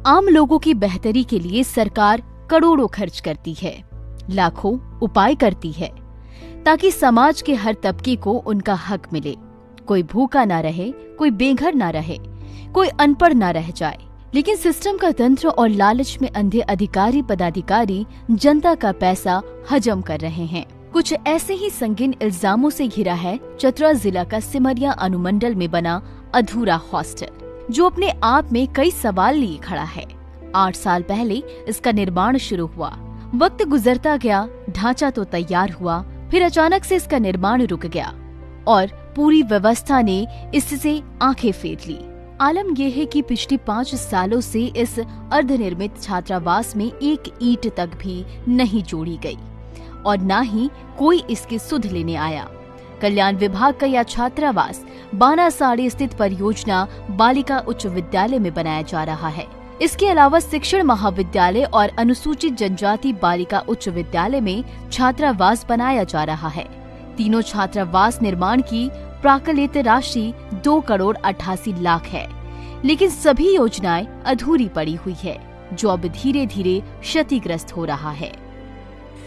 आम लोगों की बेहतरी के लिए सरकार करोड़ों खर्च करती है, लाखों उपाय करती है ताकि समाज के हर तबके को उनका हक मिले। कोई भूखा ना रहे, कोई बेघर ना रहे, कोई अनपढ़ ना रह जाए। लेकिन सिस्टम का तंत्र और लालच में अंधे अधिकारी पदाधिकारी जनता का पैसा हजम कर रहे हैं। कुछ ऐसे ही संगीन इल्जामों से घिरा है चतरा जिला का सिमरिया अनुमंडल में बना अधूरा हॉस्टल, जो अपने आप में कई सवाल लिए खड़ा है। 8 साल पहले इसका निर्माण शुरू हुआ। वक्त गुजरता गया, ढांचा तो तैयार हुआ, फिर अचानक से इसका निर्माण रुक गया और पूरी व्यवस्था ने इससे आंखें फेर ली। आलम यह है कि पिछले 5 सालों से इस अर्धनिर्मित छात्रावास में एक ईंट तक भी नहीं जोड़ी गई और न ही कोई इसकी सुध लेने आया। कल्याण विभाग का यह छात्रावास बानासाड़ी स्थित परियोजना बालिका उच्च विद्यालय में बनाया जा रहा है। इसके अलावा शिक्षण महाविद्यालय और अनुसूचित जनजाति बालिका उच्च विद्यालय में छात्रावास बनाया जा रहा है। तीनों छात्रावास निर्माण की प्राकलित राशि 2 करोड़ 88 लाख है, लेकिन सभी योजनाएं अधूरी पड़ी हुई है, जो अब धीरे धीरे क्षतिग्रस्त हो रहा है।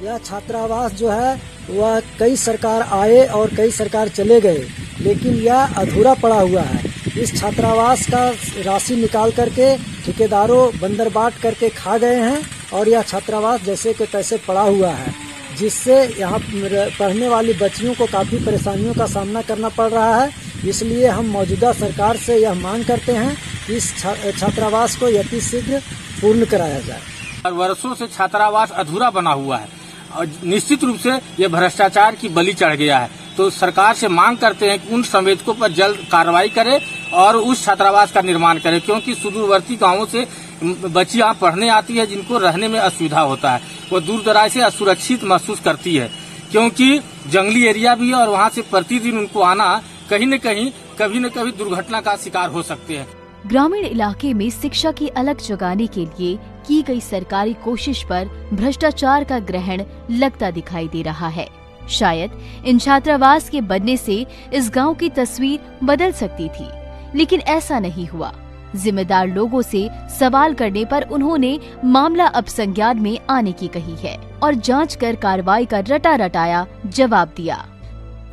यह छात्रावास जो है वह कई सरकार आए और कई सरकार चले गए, लेकिन यह अधूरा पड़ा हुआ है। इस छात्रावास का राशि निकाल करके ठेकेदारों बंदर बाट करके खा गए हैं और यह छात्रावास जैसे के तैसे पड़ा हुआ है, जिससे यहाँ पढ़ने वाली बच्चियों को काफी परेशानियों का सामना करना पड़ रहा है। इसलिए हम मौजूदा सरकार से यह मांग करते हैं कि इस छात्रावास को यथाशीघ्र पूर्ण कराया जाए। वर्षों से छात्रावास अधूरा बना हुआ है और निश्चित रूप से ये भ्रष्टाचार की बलि चढ़ गया है। तो सरकार से मांग करते हैं कि उन संवेदकों पर जल्द कार्रवाई करे और उस छात्रावास का निर्माण करे, क्योंकि सुदूरवर्ती गांवों से बच्ची यहाँ पढ़ने आती है जिनको रहने में असुविधा होता है। वो दूर दराज से असुरक्षित महसूस करती है, क्योंकि जंगली एरिया भी है और वहाँ से प्रतिदिन उनको आना कहीं न कहीं कभी न कभी दुर्घटना का शिकार हो सकते हैं। ग्रामीण इलाके में शिक्षा की अलग जगाने के लिए की गई सरकारी कोशिश पर भ्रष्टाचार का ग्रहण लगता दिखाई दे रहा है। शायद इन छात्रावास के बनने से इस गांव की तस्वीर बदल सकती थी, लेकिन ऐसा नहीं हुआ। जिम्मेदार लोगों से सवाल करने पर उन्होंने मामला अब संज्ञान में आने की कही है और जांच कर कार्रवाई का रटा रटाया जवाब दिया।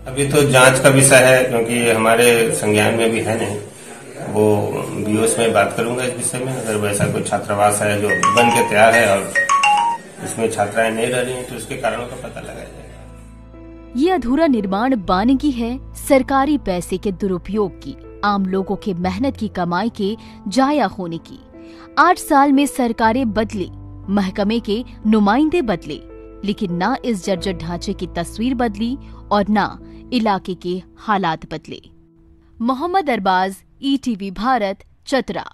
अभी तो जांच का विषय है, क्योंकि हमारे संज्ञान में भी है नहीं। वो बीओ में बात करूंगा इस विषय में। अगर वैसा कोई छात्रावास है जो बन के तैयार है और इसमें छात्राएं नहीं रह रही हैं, तो उसके कारणों का पता लगाया जाएगा। ये अधूरा निर्माण बानगी है सरकारी पैसे के दुरुपयोग की, आम लोगों के मेहनत की कमाई के जाया होने की। 8 साल में सरकारें बदली, महकमे के नुमाइंदे बदले, लेकिन ना इस जर्जर ढांचे की तस्वीर बदली और ना इलाके के हालात बदले। मोहम्मद अरबाज, ETV भारत, चतरा।